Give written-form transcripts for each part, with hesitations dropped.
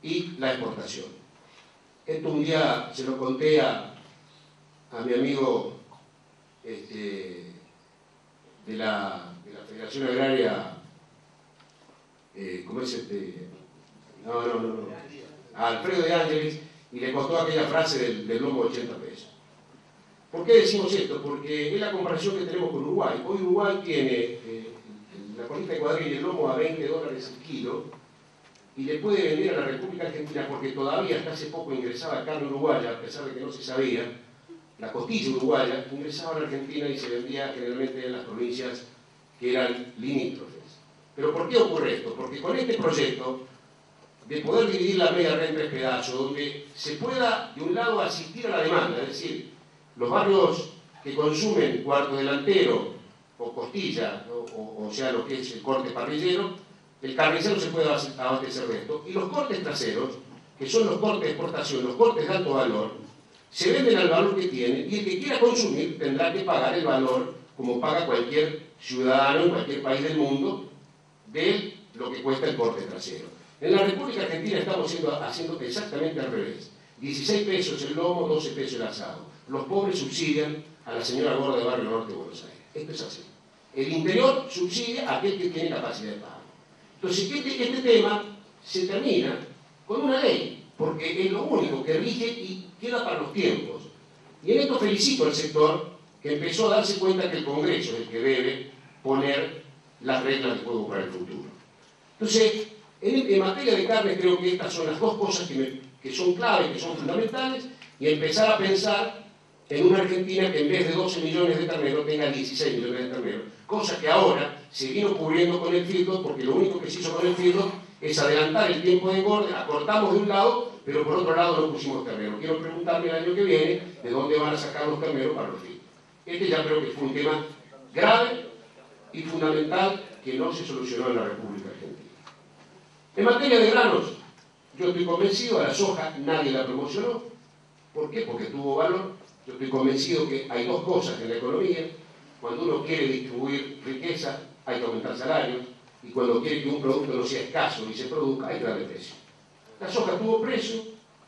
y la exportación. Esto un día se lo conté a mi amigo de la Federación Agraria, ¿cómo es a Alfredo de Ángeles, y le costó aquella frase del lomo de 80 pesos. ¿Por qué decimos esto? Porque es la comparación que tenemos con Uruguay. Hoy Uruguay tiene la colita de cuadrilla y el lomo a $20 el kilo, y le puede vender a la República Argentina, porque todavía hasta hace poco ingresaba carne uruguaya, a pesar de que no se sabía, la costilla uruguaya ingresaba a la Argentina y se vendía generalmente en las provincias que eran limítrofes. ¿Pero por qué ocurre esto? Porque con este proyecto de poder dividir la media red en 3 pedazos, donde se pueda de un lado asistir a la demanda, es decir, los barrios que consumen cuarto delantero o costilla, o sea lo que es el corte parrillero, el carnicero se puede abastecer de esto, y los cortes traseros, que son los cortes de exportación, los cortes de alto valor, se venden al valor que tienen, y el que quiera consumir tendrá que pagar el valor como paga cualquier ciudadano en cualquier país del mundo de lo que cuesta el corte trasero. En la República Argentina estamos haciendo exactamente al revés. 16 pesos el lomo, 12 pesos el asado. Los pobres subsidian a la señora gorda de Barrio Norte de Buenos Aires. Esto es así. El interior subsidia a aquel que tiene capacidad de pago. Entonces, este tema se termina con una ley, porque es lo único que rige y queda para los tiempos. Y en esto felicito al sector que empezó a darse cuenta que el Congreso es el que debe poner las reglas de juego para el futuro. Entonces, en materia de carne creo que estas son las dos cosas que son claves, que son fundamentales, y empezar a pensar en una Argentina que en vez de 12 millones de terneros tenga 16 millones de terneros, cosa que ahora se vino cubriendo con el feedlot, porque lo único que se hizo con el feedlot es adelantar el tiempo de engorde, acortamos de un lado, pero por otro lado no pusimos terneros. Quiero preguntarme el año que viene de dónde van a sacar los terneros para los feedlot. Este ya creo que fue un tema grave y fundamental que no se solucionó en la República Argentina. En materia de granos, yo estoy convencido, a la soja nadie la promocionó. ¿Por qué? Porque tuvo valor. Yo estoy convencido que hay dos cosas en la economía. Cuando uno quiere distribuir riqueza, hay que aumentar salarios, y cuando quiere que un producto no sea escaso y se produzca, hay que darle precio. La soja tuvo precio,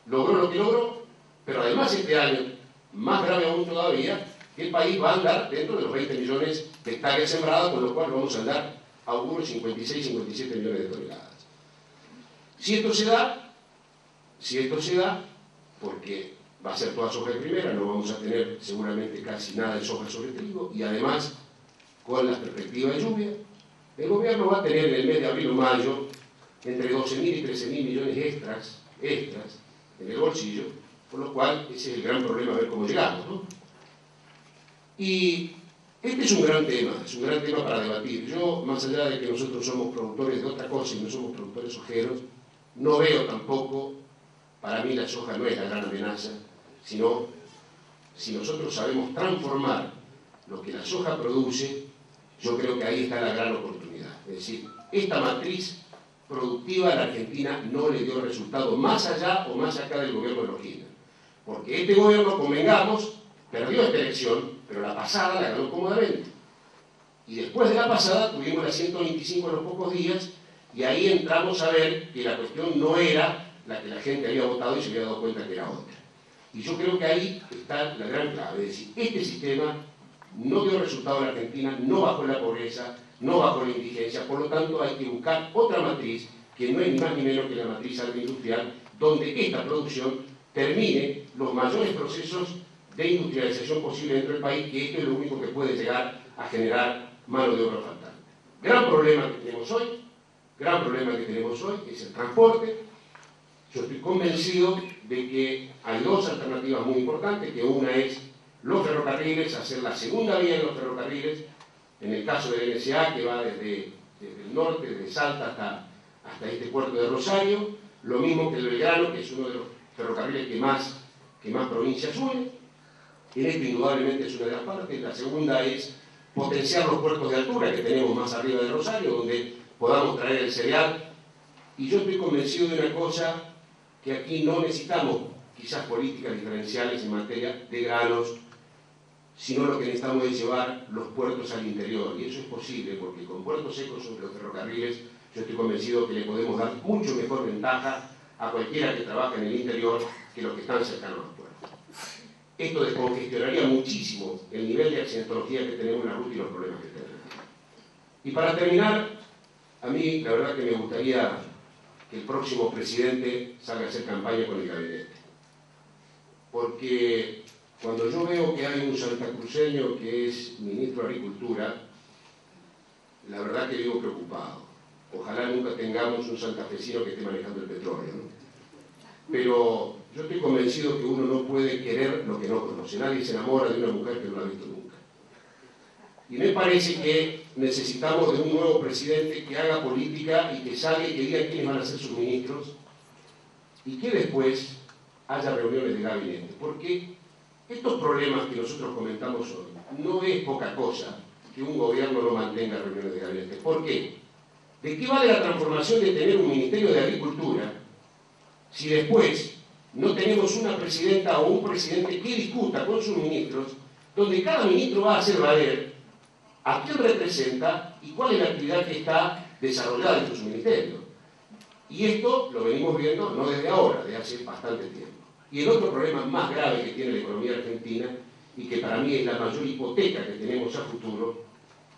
logró lo que logró, pero además este año, más grave aún todavía, que el país va a andar dentro de los 20 millones de hectáreas sembradas, con lo cual vamos a andar a unos 56, 57 millones de toneladas. Si esto se da, porque va a ser toda soja de primera, no vamos a tener seguramente casi nada de soja sobre trigo, y además, con la perspectiva de lluvia, el gobierno va a tener en el mes de abril o mayo entre 12.000 y 13.000 millones extras en el bolsillo, por lo cual ese es el gran problema, a ver cómo llegamos, ¿no? Y este es un gran tema para debatir. Yo, más allá de que nosotros somos productores de otra cosa y no somos productores sojeros, no veo tampoco, para mí la soja no es la gran amenaza, sino si nosotros sabemos transformar lo que la soja produce, yo creo que ahí está la gran oportunidad. Es decir, esta matriz productiva a la Argentina no le dio resultado más allá o más acá del gobierno de los Kirchner. Porque este gobierno, convengamos, perdió esta elección, pero la pasada la ganó cómodamente. Y después de la pasada tuvimos la 125 en los pocos días, y ahí entramos a ver que la cuestión no era la que la gente había votado y se había dado cuenta que era otra. Y yo creo que ahí está la gran clave. Es decir, este sistema no dio resultado en la Argentina, no bajó la pobreza, no bajó la indigencia, por lo tanto hay que buscar otra matriz, que no es ni más ni menos que la matriz agroindustrial, donde esta producción termine los mayores procesos de industrialización posible dentro del país, que esto es lo único que puede llegar a generar mano de obra faltante. Gran problema que tenemos hoy es el transporte. Yo estoy convencido de que hay dos alternativas muy importantes, que una es los ferrocarriles, hacer la segunda vía de los ferrocarriles, en el caso del NSA, que va desde el norte, desde Salta hasta este puerto de Rosario, lo mismo que el Belgrano, que es uno de los ferrocarriles que más provincias une. En esto indudablemente es una de las partes. La segunda es potenciar los puertos de altura que tenemos más arriba de Rosario, donde podamos traer el cereal. Y yo estoy convencido de una cosa, que aquí no necesitamos quizás políticas diferenciales en materia de granos, sino lo que necesitamos es llevar los puertos al interior, y eso es posible, porque con puertos secos sobre los ferrocarriles, yo estoy convencido que le podemos dar mucho mejor ventaja a cualquiera que trabaja en el interior que los que están cercanos a los puertos. Esto descongestionaría muchísimo el nivel de accidentología que tenemos en la ruta y los problemas que tenemos. Y para terminar, a mí la verdad que me gustaría que el próximo presidente salga a hacer campaña con el gabinete. Porque cuando yo veo que hay un santacruceño que es ministro de Agricultura, la verdad que vivo preocupado. Ojalá nunca tengamos un santafesino que esté manejando el petróleo, ¿no? Pero yo estoy convencido que uno no puede querer lo que no conoce. Nadie se enamora de una mujer que no la ha visto nunca. Y me parece que necesitamos de un nuevo presidente que haga política y que salga y que diga quiénes van a ser sus ministros y que después haya reuniones de gabinete. Porque estos problemas que nosotros comentamos hoy no es poca cosa que un gobierno no mantenga reuniones de gabinete. ¿Por qué? ¿De qué vale la transformación de tener un Ministerio de Agricultura si después no tenemos una presidenta o un presidente que discuta con sus ministros, donde cada ministro va a hacer valer a quién representa y cuál es la actividad que está desarrollada en su ministerio? Y esto lo venimos viendo no desde ahora, desde hace bastante tiempo. Y el otro problema más grave que tiene la economía argentina, y que para mí es la mayor hipoteca que tenemos a futuro,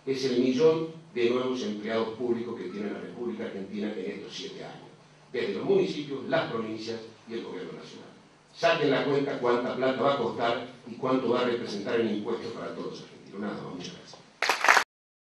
es el millón de nuevos empleados públicos que tiene la República Argentina en estos 7 años, desde los municipios, las provincias y el gobierno nacional. Saquen la cuenta cuánta plata va a costar y cuánto va a representar en impuestos para todos los argentinos. Nada más, muchas gracias.